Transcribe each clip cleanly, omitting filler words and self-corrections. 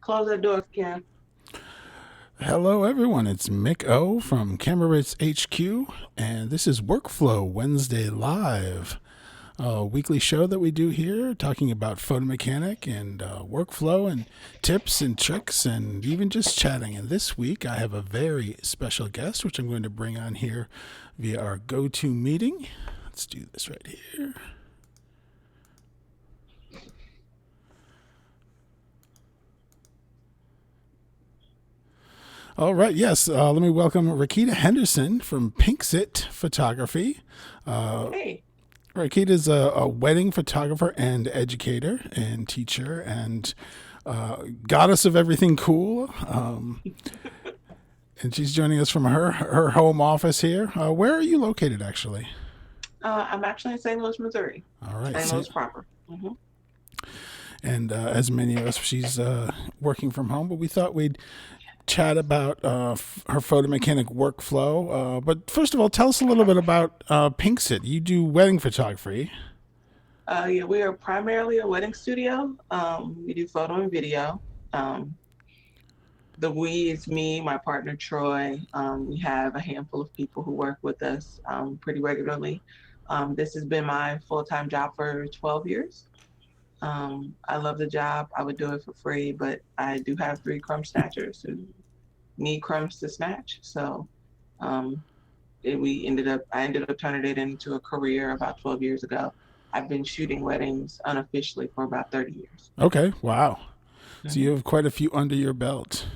Close that door if you can. Hello, everyone. It's Mick O from Camera Rates HQ, and this is Workflow Wednesday Live, a weekly show that we do here talking about photo mechanic and workflow and tips and tricks and even just chatting. And this week, I have a very special guest, which I'm going to bring on here via our go-to meeting. Let's do this right here. All right, yes. Let me welcome Raquita Henderson from Pinxit Photography. Hey. Raquita's a wedding photographer and educator and teacher and goddess of everything cool. And she's joining us from her home office here. Where are you located, actually? I'm actually in St. Louis, Missouri. All right. St. Louis proper. And as many of us, she's working from home, but we thought we'd chat about her photo mechanic workflow. But first of all, tell us a little bit about Pinxit. You do wedding photography. Yeah, we are primarily a wedding studio. We do photo and video. The we is me, my partner Troy. We have a handful of people who work with us pretty regularly. This has been my full-time job for 12 years. I love the job. I would do it for free, but I do have 3 crumb snatchers who need crumbs to snatch. So I ended up turning it into a career about 12 years ago. I've been shooting weddings unofficially for about 30 years. Okay, wow. So you have quite a few under your belt.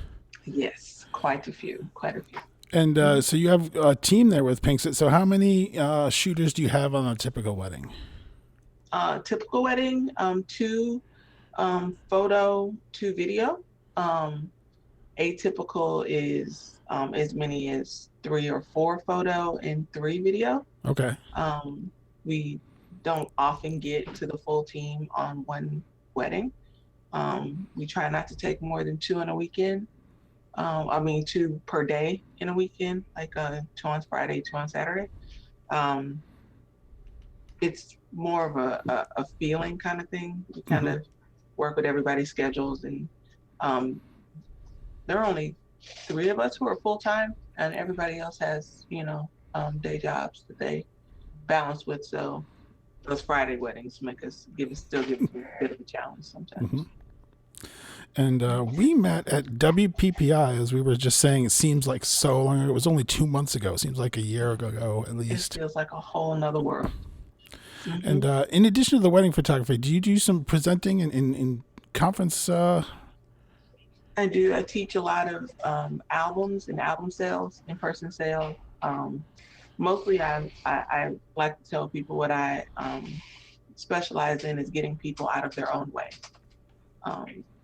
Yes, quite a few. And so you have a team there with Pinxit. So how many shooters do you have on a typical wedding? Typical wedding, 2 photo, 2 video. Atypical is as many as 3 or 4 photo and 3 video. Okay. We don't often get to the full team on one wedding. We try not to take more than 2 on a weekend. 2 per day in a weekend, like 2 on Friday, 2 on Saturday. It's more of a feeling kind of thing. We kind of work with everybody's schedules, and there are only 3 of us who are full-time, and everybody else has, day jobs that they balance with. So those Friday weddings still give us a bit of a challenge sometimes. Mm-hmm. And we met at WPPI, as we were just saying. It seems like so long ago. It was only 2 months ago. It seems like a year ago at least. It feels like a whole nother world. And in addition to the wedding photography, do you do some presenting in conference? I do. I teach a lot of albums and album sales, in-person sales. Mostly, I like to tell people what I specialize in is getting people out of their own way,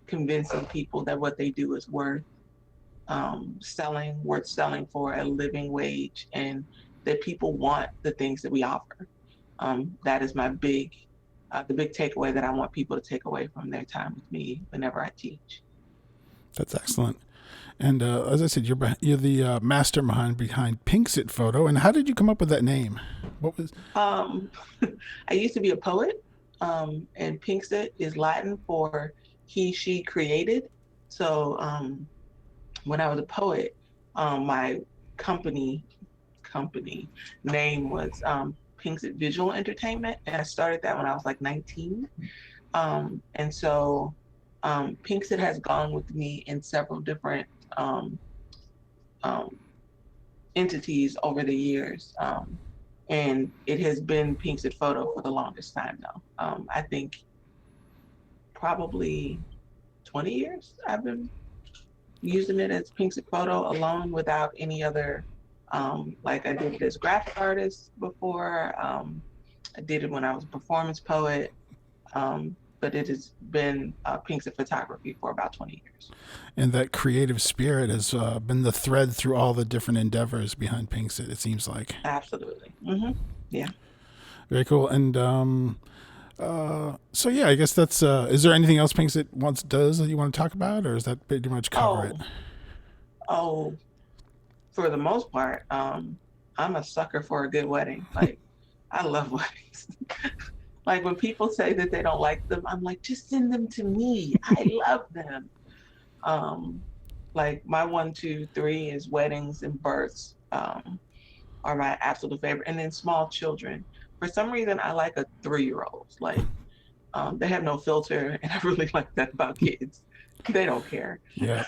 convincing people that what they do is worth selling for a living wage, and that people want the things that we offer. That is the big takeaway that I want people to take away from their time with me whenever I teach. That's excellent. And as I said, you're the mastermind behind Pinxit Photo. And how did you come up with that name? What was? I used to be a poet, and Pinxit is Latin for he, she created. So when I was a poet, my company name was Pinxit Visual Entertainment, and I started that when I was like 19. And so Pinxit has gone with me in several different entities over the years, and it has been Pinxit Photo for the longest time now. I think probably 20 years I've been using it as Pinxit Photo alone, without any other. Like I did it as graphic artist before. I did it when I was a performance poet. But it has been Pinxit Photography for about 20 years. And that creative spirit has been the thread through all the different endeavors behind Pinxit, it seems like. Absolutely. Yeah. Very cool. And so, yeah, I guess that's... is there anything else Pinxit does that you want to talk about, or is that pretty much cover it? Oh, for the most part, I'm a sucker for a good wedding. Like, I love weddings. Like when people say that they don't like them, I'm like, just send them to me. I love them. Um, like my one, two, three is weddings and births. Are my absolute favorite, and then small children. For some reason, I like a 3-year-old. Like they have no filter, and I really like that about kids. They don't care. Yeah.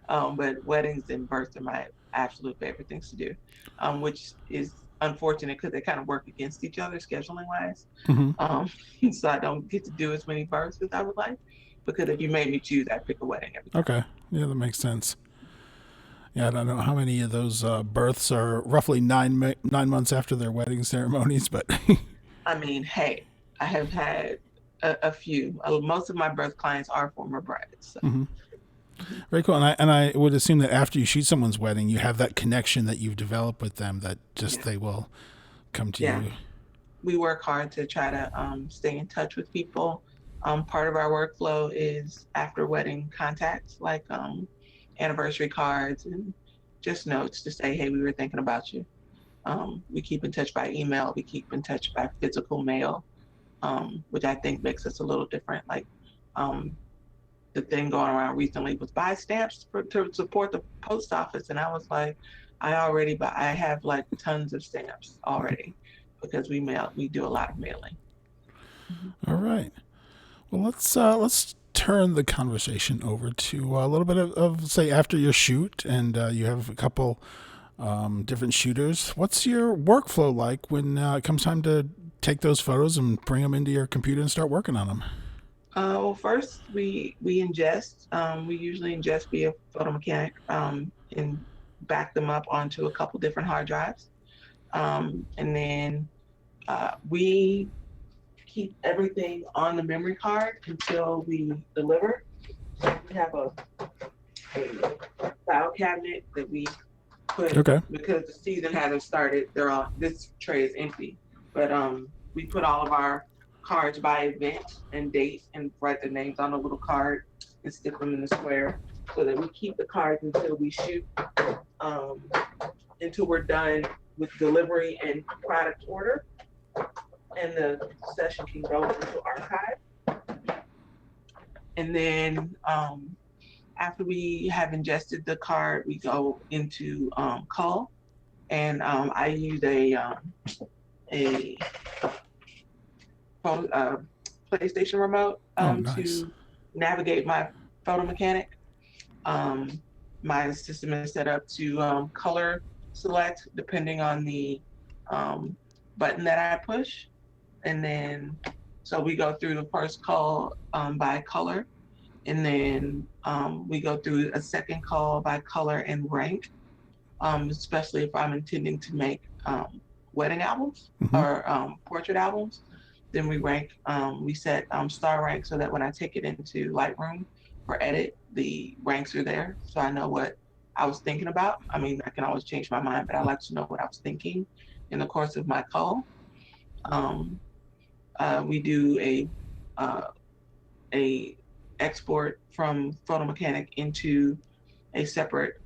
So, but weddings and births are my absolute favorite things to do, which is unfortunate because they kind of work against each other scheduling wise. Hmm. Um, so I don't get to do as many births as I would like. Because if you made me choose, I'd pick a wedding every time. Okay. Yeah, that makes sense. Yeah, I don't know how many of those births are roughly 9 months after their wedding ceremonies, but I mean, hey, I have had a few. Most of my birth clients are former brides. So. hmm, Mhm. very cool. And I would assume that after you shoot someone's wedding, you have that connection that you've developed with them that just Yeah, they will come to yeah. you. We work hard to try to stay in touch with people. Part of our workflow is after wedding contacts, like anniversary cards and just notes to say, hey, we were thinking about you. We keep in touch by email. We keep in touch by physical mail, which I think makes us a little different. Like um, the thing going around recently was buy stamps to support the post office, and I was like, I have like tons of stamps already because we do a lot of mailing. Mhm. All right. Well, let's turn the conversation over to a little bit of say after your shoot, and you have a couple different shooters. What's your workflow like when it comes time to take those photos and bring them into your computer and start working on them? Well, first we ingest. We usually ingest via photo mechanic and back them up onto a couple different hard drives, and then we keep everything on the memory card until we deliver. So we have a file cabinet that we put Okay. because the season hasn't started. They're all this tray is empty, but we put all of our cards by event and date and write the names on a little card and stick them in the square so that we keep the cards until we shoot, um, until we're done with delivery and product order, and the session can go into archive. And then after we have ingested the card, we go into Cull, and I use a phone, PlayStation remote Oh, nice. to navigate my photo mechanic. Um, my system is set up to color select depending on the um, button that I push, and then so we go through the first call by color, and then we go through a second call by color and rank, especially if I'm intending to make wedding albums Hmm. or portrait albums. Then we set star rank so that when I take it into Lightroom for edit, the ranks are there. So I know what I was thinking about. I mean, I can always change my mind, but I like to know what I was thinking in the course of my call. Um, we do uh, a export from Photo Mechanic into a separate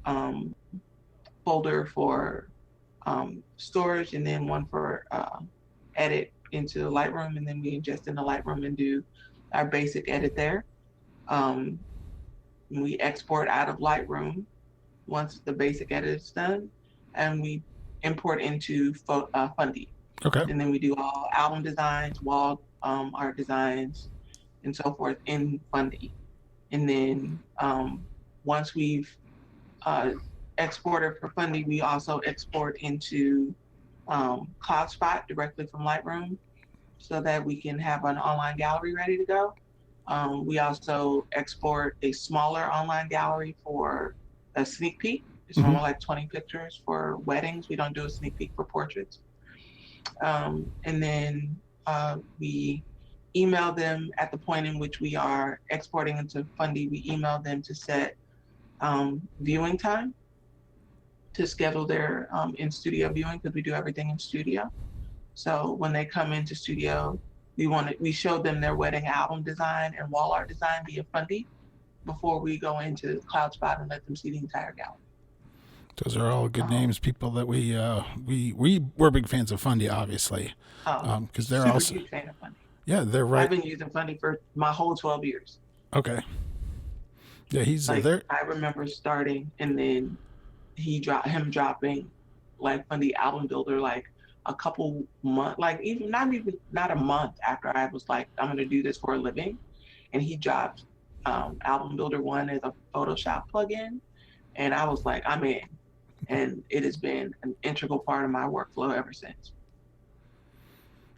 folder for storage, and then one for edit into Lightroom, and then we ingest in the Lightroom and do our basic edit there. Um, we export out of Lightroom once the basic edit is done, and we import into Fundy, Okay. and then we do all album designs, wall art designs, and so forth in Fundy. And then once we've uh, exporter for Fundy, we also export into CloudSpot directly from Lightroom so that we can have an online gallery ready to go. We also export a smaller online gallery for a sneak peek. It's Hmm. normally like 20 pictures for weddings. We don't do a sneak peek for portraits. And then we email them at the point in which we are exporting into Fundy. We email them to set viewing time to schedule their in studio viewing because we do everything in studio. So when they come into studio, we showed them their wedding album design and wall art design via Fundy before we go into CloudSpot and let them see the entire gallery. Those are all good Um, names. People that we're big fans of Fundy, obviously, because they're Super also huge fan of Fundy. yeah they're I've right. been using Fundy for my whole 12 years. Okay. Yeah, he's Like there. I remember starting and then him dropping like Fundy album builder like a couple months, like even not a month after I was like, I'm gonna do this for a living. And he dropped album builder one as a Photoshop plugin. And I was like, I'm in. And it has been an integral part of my workflow ever since.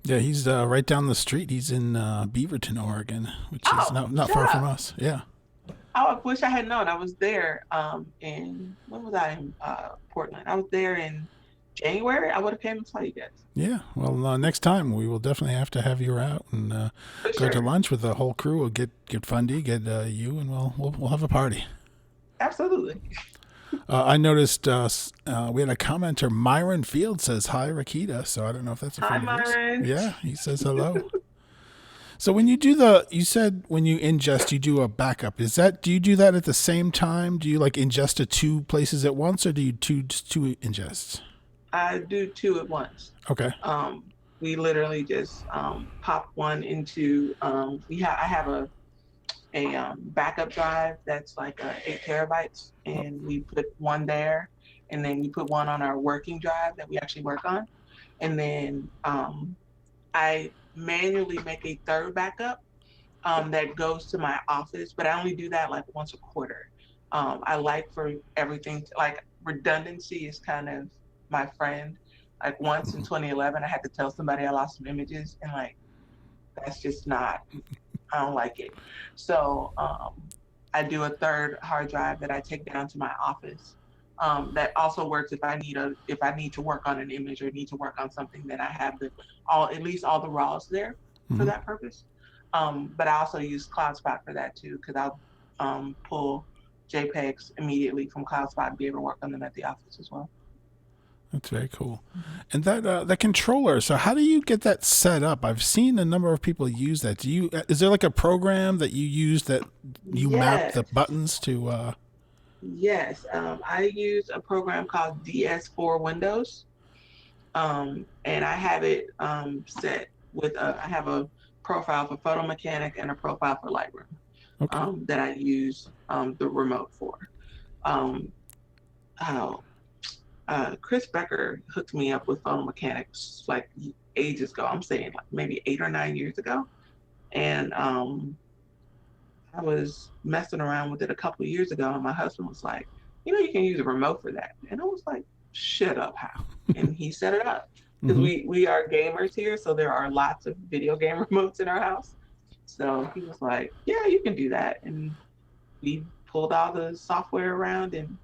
Yeah, he's right down the street. He's in Beaverton, Oregon, which is Oh, not shut far from up. us. Yeah. I wish I had known. I was there in when was I in Portland? I was there in January. I would have came and saw you guys. Yeah. Well, next time we will definitely have to have you out and For go to sure. lunch with the whole crew. We'll get Fundy, get you, and we'll have a party. Absolutely. I noticed we had a commenter. Myron Field says hi, Raquita. So I don't know if that's a Hi, friend of yours. Myron. Yeah, he says hello. So when you you said when you ingest, you do a backup. Do you do that at the same time? Do you like ingest to two places at once, or do you just two ingests? I do two at once. Okay. Um, we literally just pop one into I have a backup drive that's like 8 terabytes, and we put one there, and then we put one on our working drive that we actually work on, and then I manually make a third backup that goes to my office, but I only do that like once a quarter. I like for everything to, like redundancy is kind of my friend. Like once in 2011, I had to tell somebody I lost some images, and like that's just not. I don't like it. So I do a third hard drive that I take down to my office. That also works if I need to work on an image or need to work on something that I have at least all the raws there for Mm-hmm. that purpose. But I also use CloudSpot for that too, because I'll pull JPEGs immediately from CloudSpot and be able to work on them at the office as well. That's very cool. Mm-hmm. And that controller. So how do you get that set up? I've seen a number of people use that. Is there like a program that you use that you map the Yes, buttons to? yes. I use a program called DS4 Windows, and I have it set with I have a profile for Photo Mechanic and a profile for Lightroom Okay. that I use the remote for. Um, oh, Chris Becker hooked me up with Photo Mechanics like ages ago. I'm saying like maybe 8 or 9 years ago, and I was messing around with it a couple of years ago, and my husband was like, you can use a remote for that. And I was like, shut up, how? And he set it up because Mm-hmm. we are gamers here, so there are lots of video game remotes in our house. So he was like, yeah, you can do that. And we pulled all the software around, and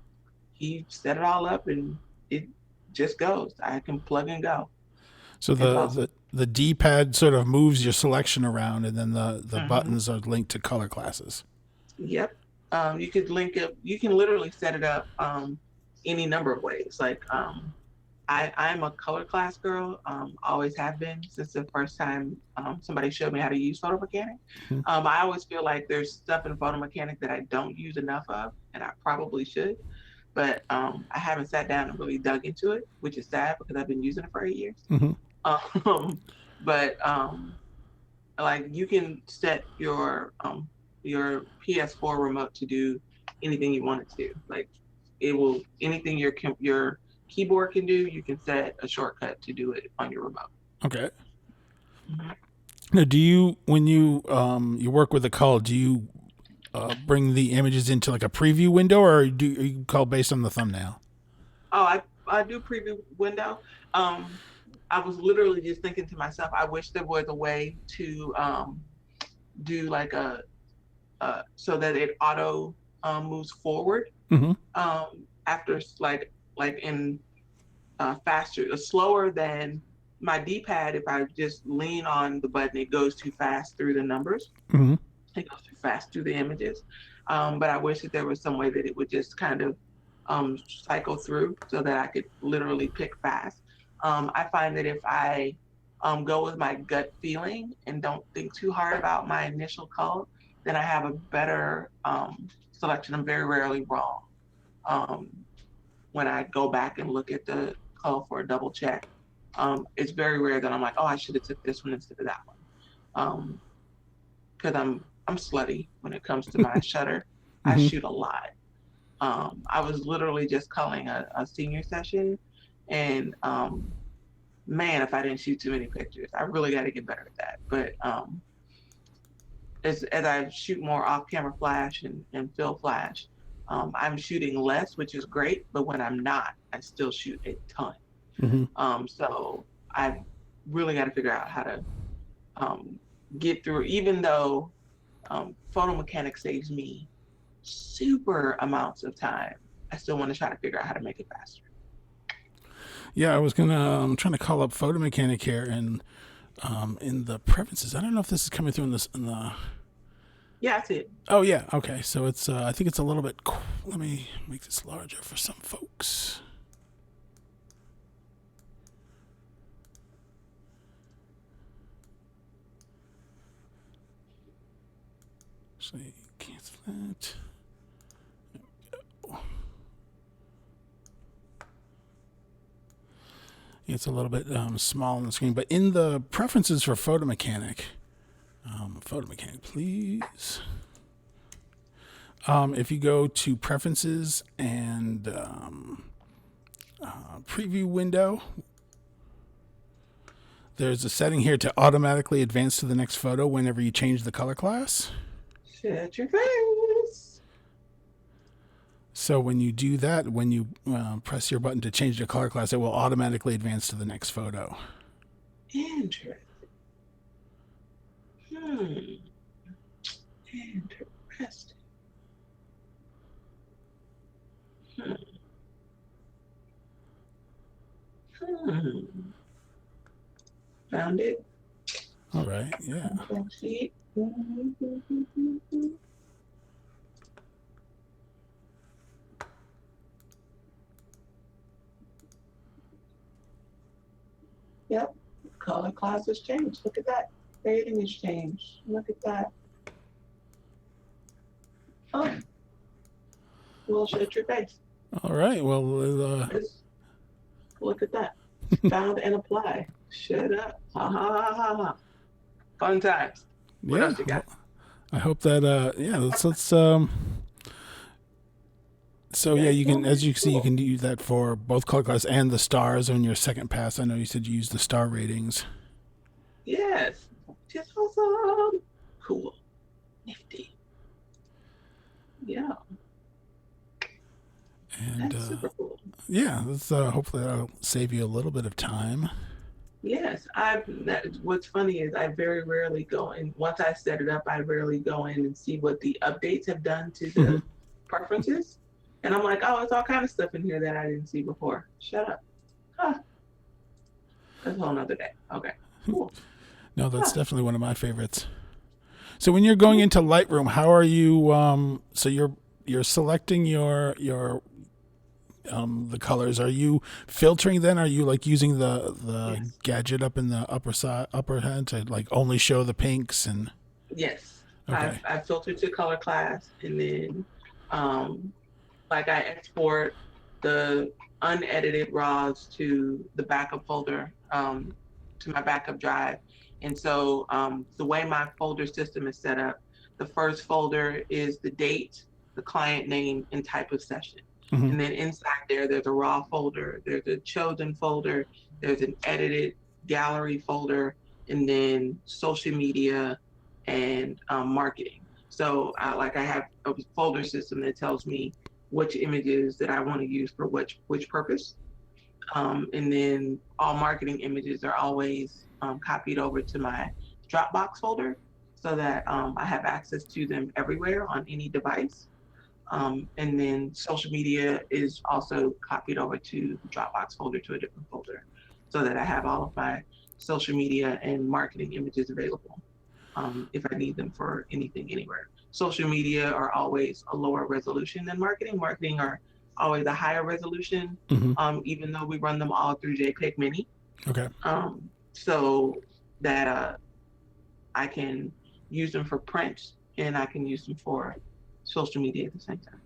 he set it all up, and it just goes. I can plug and go. So It's awesome. the D pad sort of moves your selection around, and then the Hmm. buttons are linked to color classes. Yep. You could link it. You can literally set it up any number of ways. Like I'm a color class girl. Always have been since the first time somebody showed me how to use Photo Mechanic. Mm-hmm. I always feel like there's stuff in Photo Mechanic that I don't use enough of, and I probably should. But I haven't sat down and really dug into it, which is sad because I've been using it for 8 years. Mm-hmm. Um, but like you can set your PS4 remote to do anything you want it to do. Like it will anything your keyboard can do, you can set a shortcut to do it on your remote. Okay. Mm-hmm. Now, do you when you work with a call, do you bring the images into like a preview window, or do you call based on the thumbnail? Oh, I do preview window. Um, I was literally just thinking to myself, I wish there was a way to do like so that it auto moves forward Mm-hmm. after like in faster, slower than my D-pad. If I just lean on the button, it goes too fast through the numbers. Mm-hmm. It goes too fast through the images. But I wish that there was some way that it would just kind of cycle through so that I could literally pick fast. I find that if I go with my gut feeling and don't think too hard about my initial call, then I have a better selection. I'm very rarely wrong um, when I go back and look at the call for a double check. It's very rare that I'm like, oh, I should have took this one instead of that one, because I'm slutty when it comes to my shutter. I Mm-hmm. shoot a lot. I was literally just calling a senior session, and man, if I didn't shoot too many pictures, I really got to get better at that. But as I shoot more off-camera flash and fill flash, I'm shooting less, which is great. But when I'm not, I still shoot a ton. Mm-hmm. So I've really got to figure out how to um, get through, even though photo mechanics saves me super amounts of time. I still want to try to figure out how to make it faster. Yeah, I was gonna. I'm trying to call up Photo Mechanic here, and in the preferences, I don't know if this is coming through in this. In the Yeah, that's it. Oh yeah, okay. So it's. I think it's a little bit. Let me make this larger for some folks. Actually, cancel that. There we go. It's a little bit small on the screen, but in the preferences for Photo Mechanic, please. If you go to preferences and preview window, there's a setting here to automatically advance to the next photo whenever you change the color class. Shut your face. So when you do that, when you press your button to change the color class, it will automatically advance to the next photo. Interesting. Interesting. Found it. All right, yeah. See. Yep. Color class has changed. Look at that. Rating has changed. Look at that. Oh. Well, shut your face. All right, well, Look at that. Found and apply. Shut up. Ha ha ha ha ha. Fun times. What else you got? Well, I hope that let's so yeah, you can, as you can see, you can do that for both color class and the stars on your second pass. I know you said you used the star ratings. Yes. Just awesome. Cool. Nifty. Yeah. And that's super cool. Yeah, that's hopefully that'll save you a little bit of time. Yes, what's funny is I very rarely go in. Once I set it up, I rarely go in and see what the updates have done to the preferences. And I'm like, oh, it's all kind of stuff in here that I didn't see before. Shut up. Huh. That's a whole nother day. Okay, cool. No, that's definitely one of my favorites. So when you're going into Lightroom, how are you? So you're selecting your the colors. Are you filtering then? Are you like using the Yes. gadget up in the upper hand to like only show the pinks and? Yes. Okay. I filtered to color class, and then like I export the unedited RAWs to the backup folder, to my backup drive. And so the way my folder system is set up, the first folder is the date, the client name, and type of session. Mm-hmm. And then inside there's a raw folder, there's a chosen folder, there's an edited gallery folder, and then social media and marketing. So I have a folder system that tells me which images that I want to use for which purpose. And then all marketing images are always copied over to my Dropbox folder so that I have access to them everywhere on any device. And then social media is also copied over to the Dropbox folder to a different folder so that I have all of my social media and marketing images available if I need them for anything anywhere. Social media are always a lower resolution than marketing. Marketing are always a higher resolution, even though we run them all through JPEG Mini. Okay. So that I can use them for print and I can use them for social media at the same time.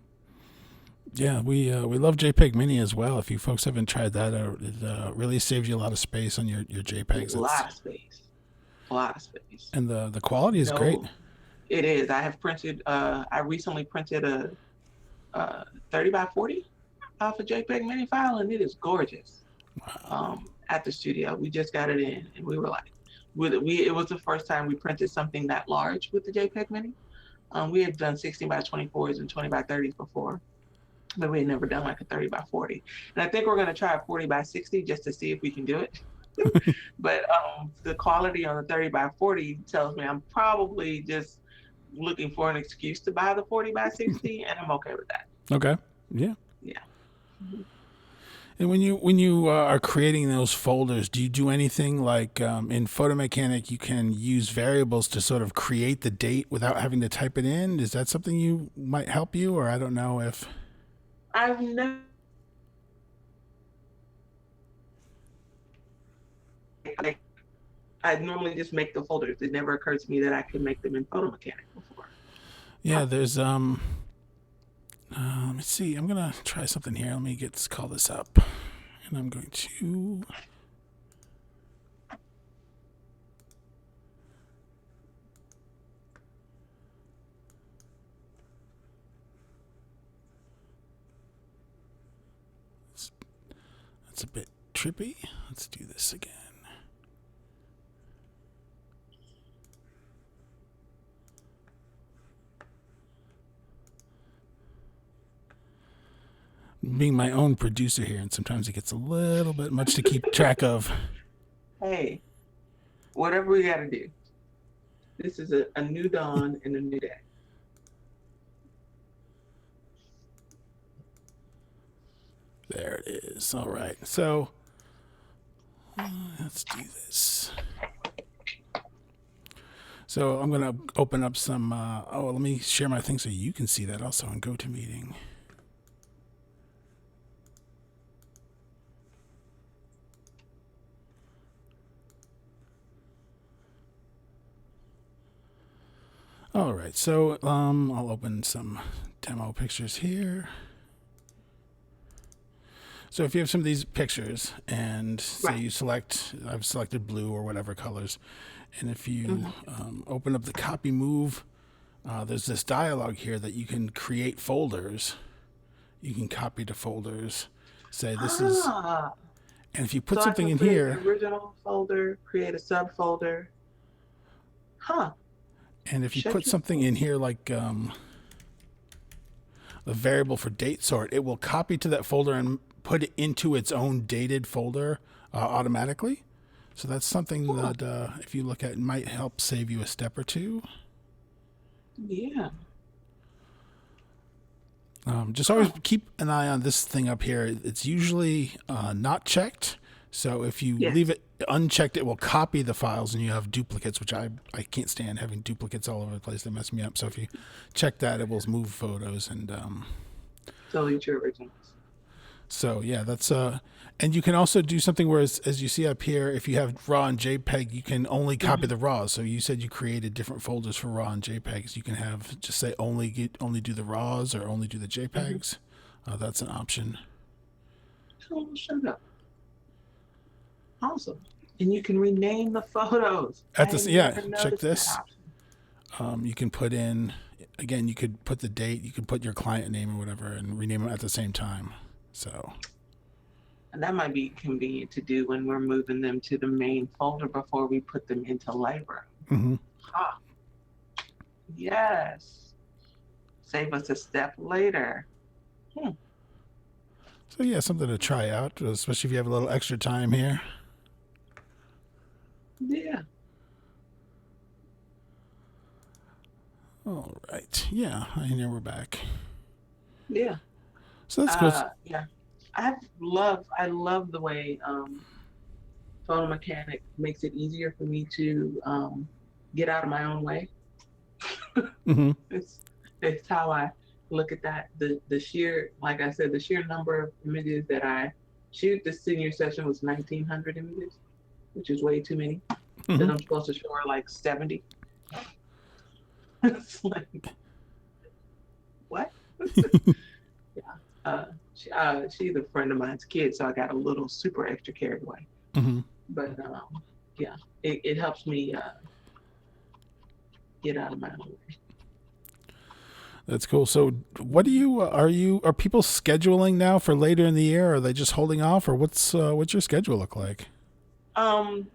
Yeah, we love JPEG Mini as well. If you folks haven't tried that out, it really saves you a lot of space on your JPEGs. A lot of space. And the quality is great. It is. I have printed. I recently printed a 30 by 40 off a JPEG mini file, and it is gorgeous. At the studio, we just got it in, and we were like, it was the first time we printed something that large with the JPEG mini. We had done 16 by 24s and 20 by 30s before, but we had never done like a 30 by 40. And I think we're going to try a 40 by 60 just to see if we can do it. But the quality on the 30 by 40 tells me I'm probably just looking for an excuse to buy the 40 by 60, and I'm okay with that. Okay. Yeah. Yeah. And when you are creating those folders, do you do anything like in Photo Mechanic? You can use variables to sort of create the date without having to type it in. Is that something you might help you, or I don't know if I've never. Like, I normally just make the folders. It never occurred to me that I could make them in Photo Mechanic before. Yeah, there's let me see. I'm gonna try something here. Let me call this up, and I'm going to. That's a bit trippy. Let's do this again. Being my own producer here, and sometimes it gets a little bit much to keep track of. Hey, whatever we got to do. This is a new dawn and a new day. There it is. All right. So let's do this. So I'm going to open up some. Let me share my thing so you can see that also in GoToMeeting. All right, so I'll open some demo pictures here. So if you have some of these pictures and say you select, I've selected blue or whatever colors, and if you open up the copy move, there's this dialog here that you can create folders. You can copy to folders. Say this is, and if you put something in here, an original folder, create a subfolder. And if you put something in here like a variable for date sort, it will copy to that folder and put it into its own dated folder automatically. So that's something that if you look at, it might help save you a step or two. Yeah. Just always keep an eye on this thing up here. It's usually not checked. So if you leave it unchecked, it will copy the files and you have duplicates, which I can't stand having duplicates all over the place. They mess me up. So if you check that, it will move photos and delete your originals. So yeah, that's and you can also do something where as you see up here, if you have RAW and JPEG, you can only copy the RAWs. So you said you created different folders for RAW and JPEGs. You can have just say only do the RAWs or only do the JPEGs. That's an option. Oh, shut up. Awesome. And you can rename the photos. At this, check this. You can put in, again, you could put the date, you could put your client name or whatever and rename them at the same time. So. And that might be convenient to do when we're moving them to the main folder before we put them into Lightroom. Mm-hmm. Yes. Save us a step later. So yeah, something to try out, especially if you have a little extra time here. Yeah. All right. Yeah, I know we're back. Yeah. So that's good. Yeah. I love the way Photo Mechanic makes it easier for me to get out of my own way. Mm-hmm. It's how I look at that. The sheer, like I said, the sheer number of images that I shoot. This senior session was 1,900 images, which is way too many. Because I'm supposed to show her like 70. It's like, what? Yeah. She's a friend of mine's kid, so I got a little super extra carried away. Mm-hmm. But yeah, it helps me get out of my own way. That's cool. So, what do you are people scheduling now for later in the year? Or are they just holding off, or what's your schedule look like? Um,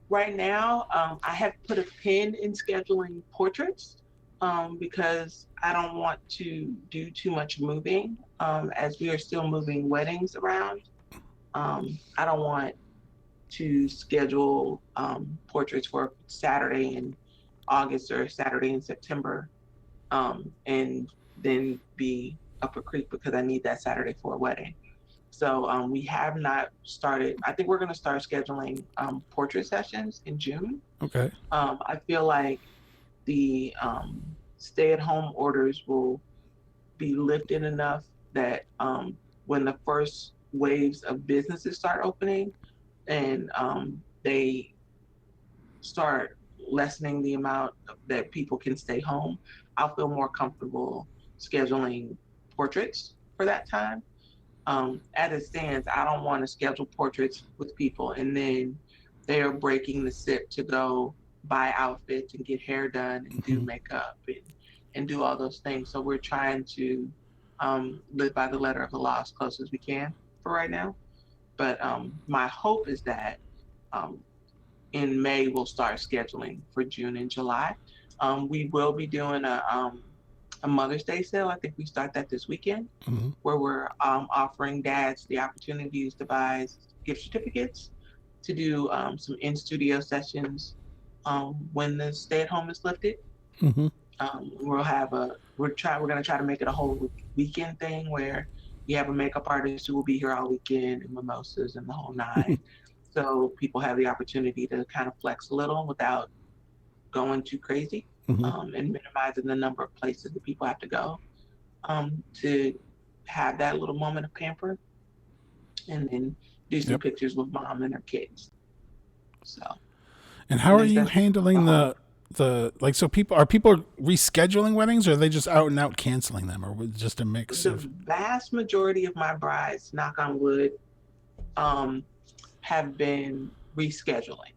right now, I have put a pin in scheduling portraits because I don't want to do too much moving as we are still moving weddings around. I don't want to schedule portraits for Saturday in August or Saturday in September and then be up a creek because I need that Saturday for a wedding. So we have not started. I think we're going to start scheduling portrait sessions in June. Okay. I feel like the stay-at-home orders will be lifted enough that when the first waves of businesses start opening and they start lessening the amount that people can stay home, I'll feel more comfortable scheduling portraits for that time. As it stands, I don't want to schedule portraits with people and then they are breaking the sip to go buy outfits and get hair done and do Hmm. makeup and do all those things. So we're trying to live by the letter of the law as close as we can for right now. But my hope is that um, in May we'll start scheduling for June and July. We will be doing a Mother's Day sale. I think we start that this weekend Hmm. where we're offering dads the opportunities to buy gift certificates to do some in studio sessions when the stay at home is lifted. Hmm. We're gonna try to make it a whole weekend thing where you have a makeup artist who will be here all weekend and mimosas and the whole nine. So people have the opportunity to kind of flex a little without going too crazy Hmm. and minimizing the number of places that people have to go to have that little moment of pamper and then do some Yep. pictures with mom and her kids. So And at how are least you that's the handling hope. the like? So people rescheduling weddings, or are they just out and out canceling them, or just a mix The of? vast majority of my brides, knock on wood, um, have been rescheduling.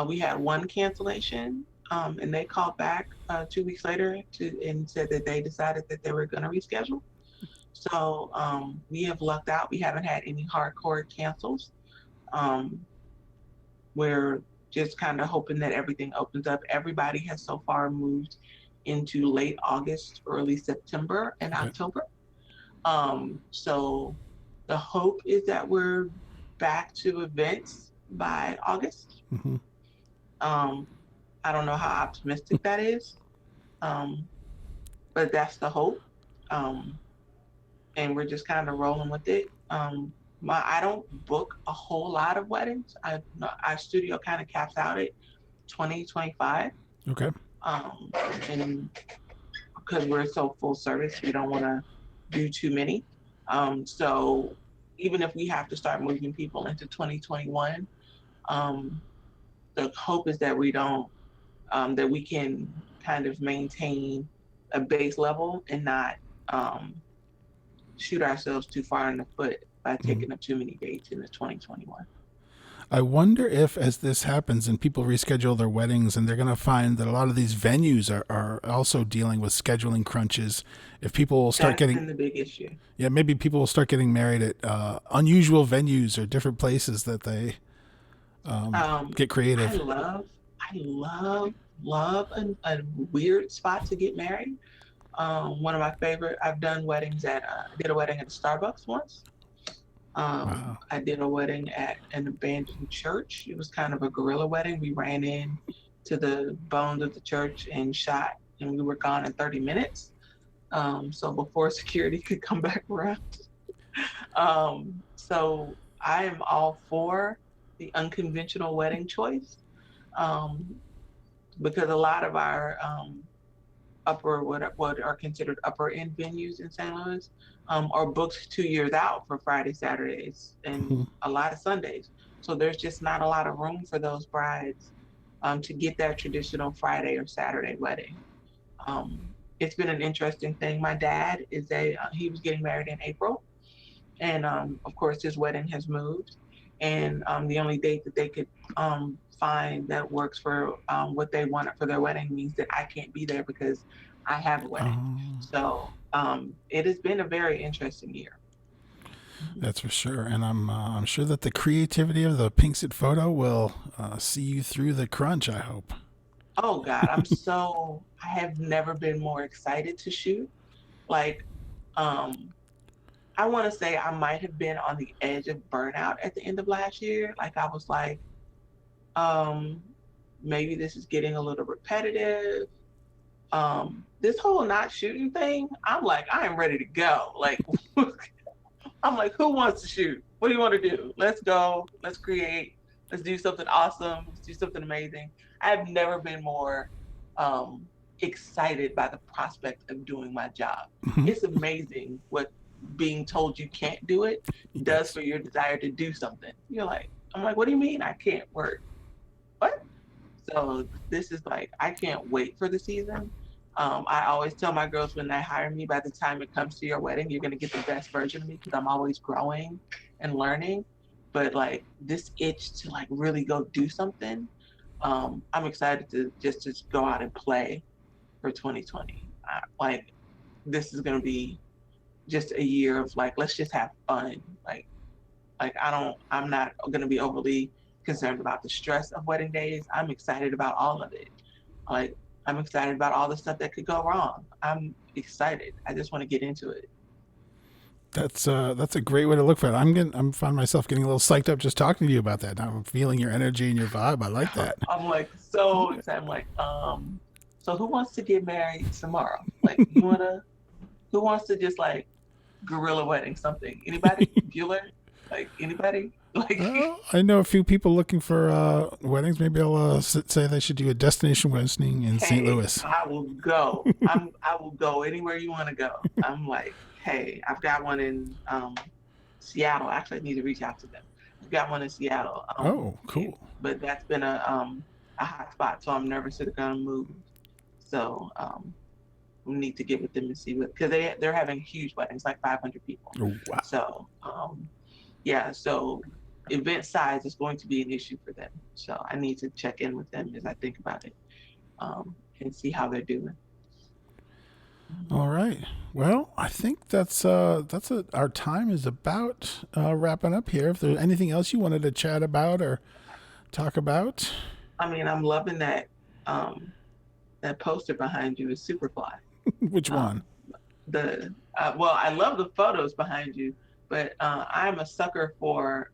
We had one cancellation, and they called back 2 weeks later and said that they decided that they were going to reschedule. So we have lucked out. We haven't had any hardcore cancels. Um, we're just kind of hoping that everything opens up. Everybody has so far moved into late August, early September, and Okay. October. So the hope is that we're back to events by August. Hmm. Um, I don't know how optimistic that is, um, but that's the hope. Um, and we're just kind of rolling with it. I don't book a whole lot of weddings. Our studio kind of caps out at 2025. Okay. Um, and because we're so full service, we don't want to do too many. So even if we have to start moving people into 2021, um, the hope is that we don't, that we can kind of maintain a base level and not um, shoot ourselves too far in the foot by Hmm. taking up too many dates in the 2021. I wonder if, as this happens and people reschedule their weddings, and they're going to find that a lot of these venues are also dealing with scheduling crunches. If people will start That's getting, been the big issue. yeah, maybe people will start getting married at unusual venues or different places that they Um, get I creative. love, I love, love a weird spot to get married. One of my favorite. I've done weddings at. I did a wedding at a Starbucks once. Wow. I did a wedding at an abandoned church. It was kind of a guerrilla wedding. We ran in to the bones of the church and shot, and we were gone in 30 minutes. So before security could come back around. So I am all for the unconventional wedding choice um, because a lot of our what are considered upper end venues in St. Louis are booked 2 years out for Friday, Saturdays, and Hmm. a lot of Sundays. So there's just not a lot of room for those brides to get that traditional Friday or Saturday wedding. Um, it's been an interesting thing. My dad he was getting married in April, and of course his wedding has moved, and the only date that they could find that works for what they want for their wedding means that I can't be there because I have a wedding. Oh, So it has been a very interesting year. Mhm. that's for sure. And I'm sure that the creativity of the Pinxit photo will see you through the crunch, I hope. Oh God, I have never been more excited to shoot. Like, um, I want to say I might have been on the edge of burnout at the end of last year. Like I was like, um, maybe this is getting a little repetitive. This whole not shooting thing, I'm like, I am ready to go. Like, I'm like, who wants to shoot? What do you want to do? Let's go. Let's create. Let's do something awesome. Let's do something amazing. I have never been more um, excited by the prospect of doing my job. Mhm. It's amazing what being told you can't do it does Yes. for your desire to do something. You're like, I'm like, what do you mean I can't work? What? So this is like, I can't wait for the season. I always tell my girls when they hire me, by the time it comes to your wedding, you're going to get the best version of me because I'm always growing and learning. But like this itch to like really go do something, I'm excited to just go out and play for 2020. Like this is going to be just a year of like, let's just have fun. I'm not going to be overly concerned about the stress of wedding days. I'm excited about all of it. Like, I'm excited about all the stuff that could go wrong. I'm excited. I just want to get into it. That's a great way to look for it. I'm find myself getting a little psyched up just talking to you about that. I'm feeling your energy and your vibe. I like that. I'm like so excited. I'm like, so who wants to get married tomorrow? Like, who wants to just like gorilla wedding something? Anybody? Bueller? Like anybody? Like I know a few people looking for weddings. Maybe I'll say they should do a destination wedding in St. hey, Louis. I will go. I will go anywhere you want to go. I'm like, hey, I've got one in Seattle. Actually, I need to reach out to them. I've got one in Seattle. Oh, cool. But that's been a hot spot, so I'm nervous they're gonna move. So we need to get with them and see what because they're having huge weddings, like 500 people. Oh, wow. So yeah, so event size is going to be an issue for them. So I need to check in with them as I think about it and see how they're doing. All right. Well, I think our time is about wrapping up here. If there's anything else you wanted to chat about or talk about, I mean, I'm loving that poster behind you is super fly. which one? Um, well, I love the photos behind you, but I'm a sucker for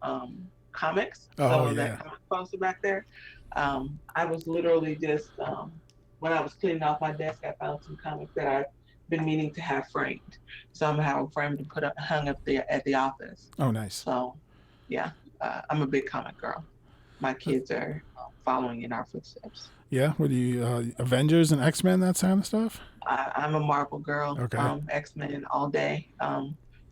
comics. Oh So yeah. that comic poster back there, I was literally just when I was cleaning off my desk, I found some comics that I've been meaning to have framed. So I'm gonna have them framed and put up, hung up there at the office. Oh, nice. So yeah, I'm a big comic girl. My kids are following in our footsteps. Yeah. What do you Avengers and X-Men, that kind of stuff? I'm a Marvel girl. Okay. X-Men all day.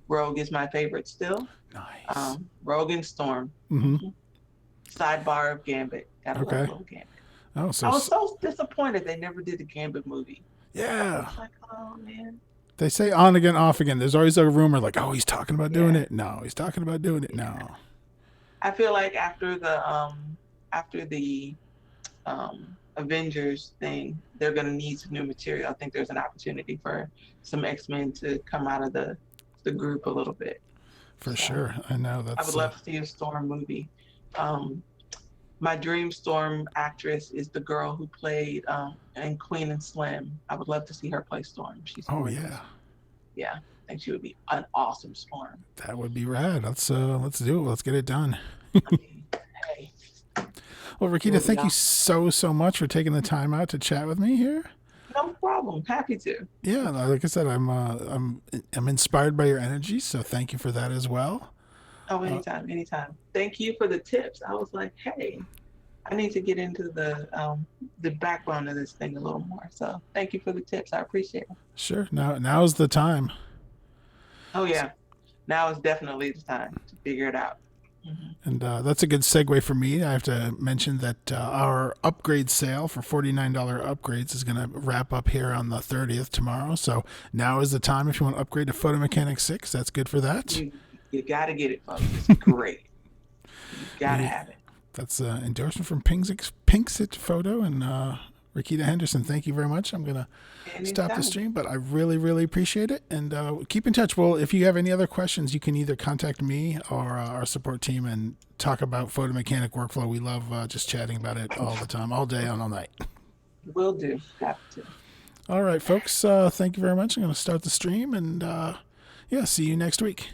Rogue is my favorite still. Nice. Rogue and Storm. Mm-hmm. Mhm. Sidebar of Gambit. Gotta love Okay. little Gambit. Oh, I so was so disappointed they never did the Gambit movie. I yeah. was like, oh man. They say on again, off again. There's always a rumor like, oh, he's talking about doing Yeah. it. No, he's talking about doing it. Yeah. No. I feel like after the Avengers thing, they're gonna need some new material. I think there's an opportunity for some X-Men to come out of the group a little bit. For So sure. I know I would that's. love to see a Storm movie. Um, my dream Storm actress is the girl who played in Queen and Slim. I would love to see her play Storm. She's Oh gorgeous. yeah. Yeah, I think she would be an awesome Storm. That would be rad. Let's do it. Let's get it done. I mean, hey, Well, it Raquita, would be thank you awesome. so much for taking the time out to chat with me here. No problem. Happy to. Yeah, like I said, I'm inspired by your energy, so thank you for that as well. Oh, Uh, anytime, anytime. Thank you for the tips. I was like, hey, I need to get into the backbone of this thing a little more. So thank you for the tips. I appreciate it. sure. Now's the time. Oh yeah, now is definitely the time to figure it out. Hmm. And that's a good segue for me. I have to mention that our upgrade sale for $49 upgrades is going to wrap up here on the 30th tomorrow. So now is the time if you want to upgrade to Photo Mechanic 6. That's good for that. You got to get it, folks. It's great. You got to We, have it. That's an endorsement from Pinxit Photo and Raquita Henderson. Thank you very much. I'm going to stop the Anytime. stream, but I really, really appreciate it. And keep in touch. Well, if you have any other questions, you can either contact me or our support team and talk about photo mechanic workflow. We love just chatting about it all the time, all day and all night. Will do. Have to. All right, folks. Thank you very much. I'm going to start the stream and see you next week.